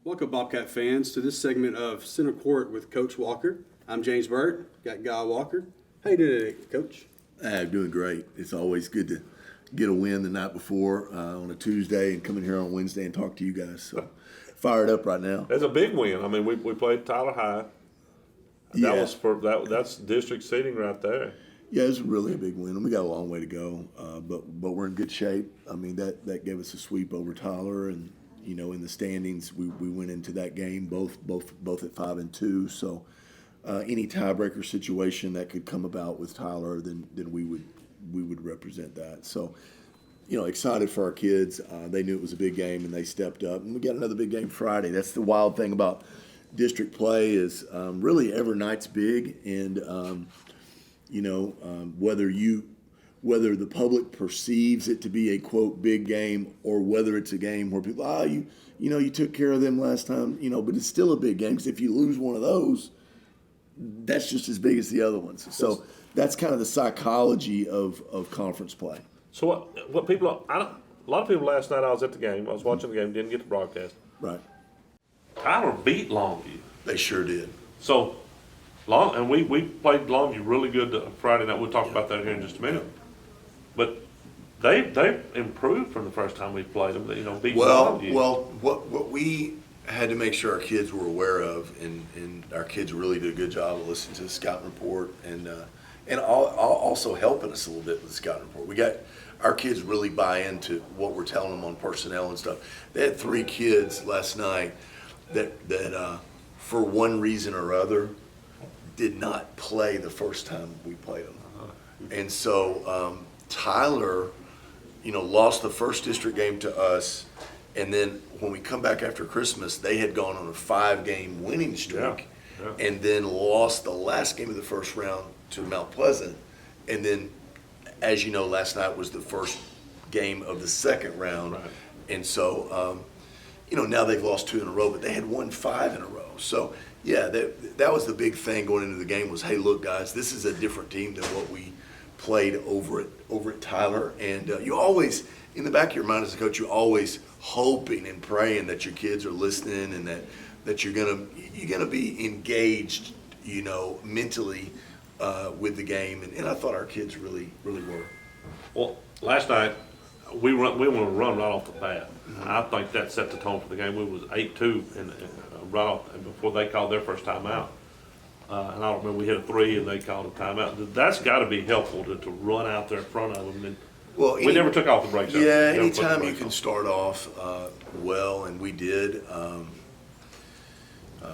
Welcome, Bobcat fans, to this segment of Center Court with Coach Walker. I'm James Burt. Got Guy Walker. How you doing today, Coach? I'm doing great. It's always good to get a win the night before on a Tuesday and come in here on Wednesday and talk to you guys. So fired up right now. It's a big win. I mean, we played Tyler High. That's district seating right there. Yeah, it's really a big win. We got a long way to go, but we're in good shape. I mean, that gave us a sweep over Tyler, and in the standings, we went into that game both at 5-2. So any tiebreaker situation that could come about with Tyler, then we would represent that. So excited for our kids. They knew it was a big game and they stepped up. And we got another big game Friday. That's the wild thing about district play is really every night's big, and whether the public perceives it to be a quote big game or whether it's a game where people you took care of them last time, but it's still a big game because if you lose one of those, that's just as big as the other ones. So that's kind of the psychology of conference play. So what people a lot of people last night I was at the game. I was watching the game, didn't get the broadcast. Right. Tyler beat Longview. They sure did. So we played Longview really good Friday night. We'll talk about that here in just a minute. But they've improved from the first time we played them. Beat Longview. Well, what we had to make sure our kids were aware of, and our kids really did a good job of listening to the scouting report and also helping us a little bit with the scouting report. We got our kids really buy into what we're telling them on personnel and stuff. They had 3 kids last night that for one reason or other did not play the first time we played them. And so Tyler, lost the first district game to us, and then when we come back after Christmas, they had gone on a 5-game winning streak, and then lost the last game of the first round to Mount Pleasant, and then, as you know, last night was the first game of the second round, right. And so now they've lost 2 in a row, but they had won 5 in a row. So yeah, that was the big thing going into the game was, hey, look, guys, this is a different team than what we played over at Tyler. And you always, in the back of your mind as a coach, you're always hoping and praying that your kids are listening and that you're gonna be engaged, mentally with the game. And I thought our kids really were. Well, last night we want to run right off the bat. Mm-hmm. I think that set the tone for the game. We was 8-2 and right off before they called their first timeout. And I don't remember, we hit a 3 and they called a timeout. That's got to be helpful to run out there in front of them. And we never took off the brakes. Yeah, anytime you can start off well, and we did,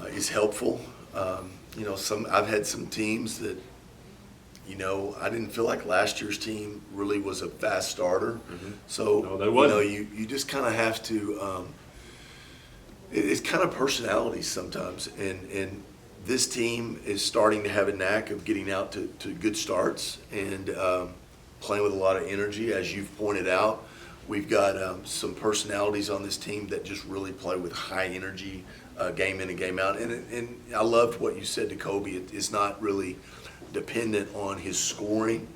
is helpful. I've had some teams that, I didn't feel like last year's team really was a fast starter. Mm-hmm. So, you just kind of have to, it's kind of personalities sometimes. And this team is starting to have a knack of getting out to good starts and playing with a lot of energy. As you've pointed out, we've got some personalities on this team that just really play with high energy game in and game out. And I loved what you said to Kobe. It's not really dependent on his scoring.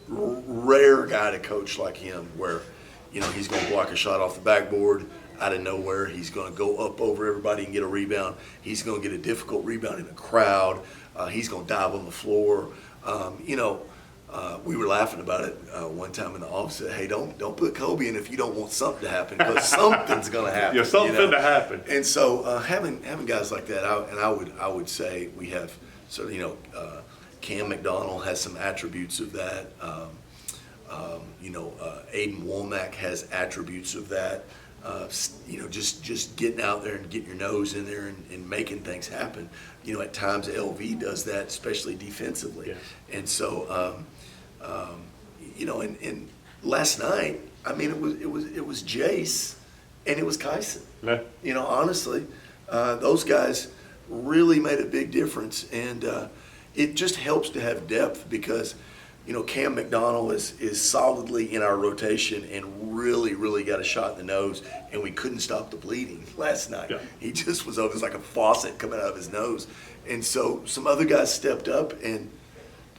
Rare guy to coach like him where, he's going to block a shot off the backboard out of nowhere. He's going to go up over everybody and get a rebound. He's going to get a difficult rebound in a crowd. He's going to dive on the floor. We were laughing about it one time in the office. Said, hey, don't put Kobe in if you don't want something to happen, because something's going to happen. Yeah, something to happen. And so having guys like that, I would say we have Cam McDonald has some attributes of that. Aiden Womack has attributes of that. Just getting out there and getting your nose in there and making things happen. At times LV does that, especially defensively. Yeah. And so, and last night, I mean, it was Jace and it was Kyson. Yeah. Honestly, those guys really made a big difference, and it just helps to have depth because. Cam McDonald is solidly in our rotation and really got a shot in the nose, and we couldn't stop the bleeding last night. Yeah. He just was like a faucet coming out of his nose. And so some other guys stepped up and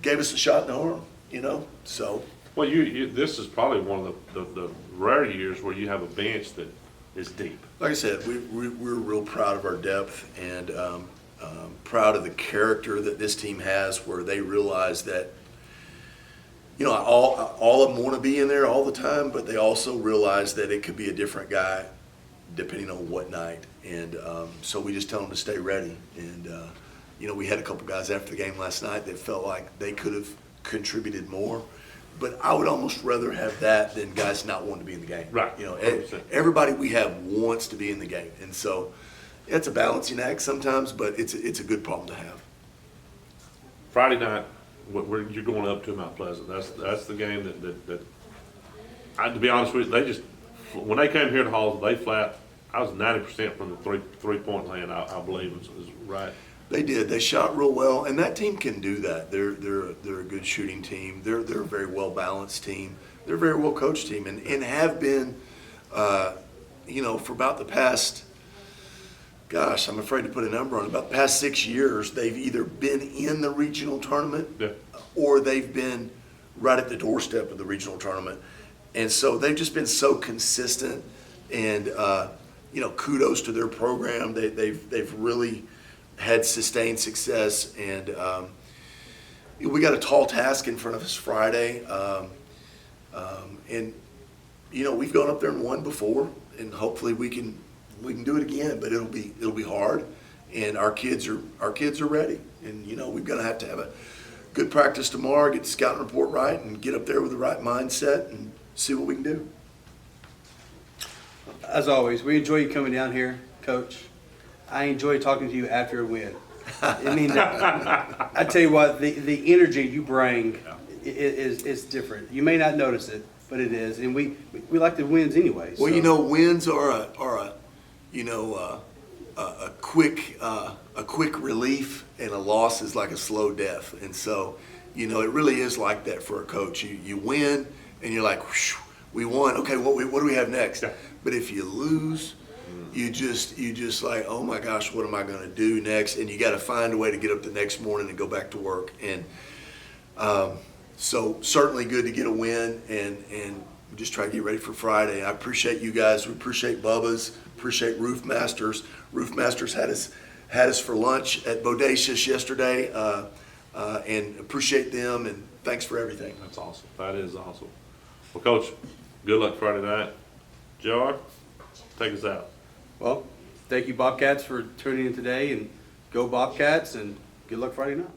gave us a shot in the arm, So Well, this is probably one of the rare years where you have a bench that is deep. Like I said, we're real proud of our depth and proud of the character that this team has, where they realize that, all of them want to be in there all the time, but they also realize that it could be a different guy depending on what night. And so we just tell them to stay ready. And, we had a couple guys after the game last night that felt like they could have contributed more. But I would almost rather have that than guys not wanting to be in the game. Right. 100%. Everybody we have wants to be in the game. And so it's a balancing act sometimes, but it's a good problem to have. Friday night, you're going up to Mount Pleasant. That's the game that to be honest with you, when they came here to Hallsville, they flat. I was 90% from the three-point land. I believe is right. They did. They shot real well, and that team can do that. They're a good shooting team. They're a very well balanced team. They're a very well coached team, and have been, for about the past. Gosh, I'm afraid to put a number on it. About the past 6 years, they've either been in the regional tournament, or they've been right at the doorstep of the regional tournament, and so they've just been so consistent. And kudos to their program. They've really had sustained success, and we got a tall task in front of us Friday. And we've gone up there and won before, and hopefully we can do it again. But it'll be hard, and our kids are ready. And we're gonna have to have a good practice tomorrow, get the scouting report right, and get up there with the right mindset and see what we can do. As always, we enjoy you coming down here, Coach. I enjoy talking to you after a win. I mean, I tell you what, the energy you bring is different. You may not notice it, but it is, and we like the wins anyway. Well, so. Wins are a quick relief, and a loss is like a slow death. And so, it really is like that for a coach. You win, and you're like, whoosh, we won. Okay, what do we have next? Yeah. But if you lose, you just like, oh my gosh, what am I going to do next? And you got to find a way to get up the next morning and go back to work. And so certainly good to get a win, and just try to get ready for Friday. I appreciate you guys. We appreciate Bubba's. Appreciate Roof Masters. Roof Masters had us for lunch at Bodacious yesterday, and appreciate them. And thanks for everything. That's awesome. That is awesome. Well, Coach, good luck Friday night. JR, take us out. Well, thank you, Bobcats, for tuning in today, and go Bobcats, and good luck Friday night.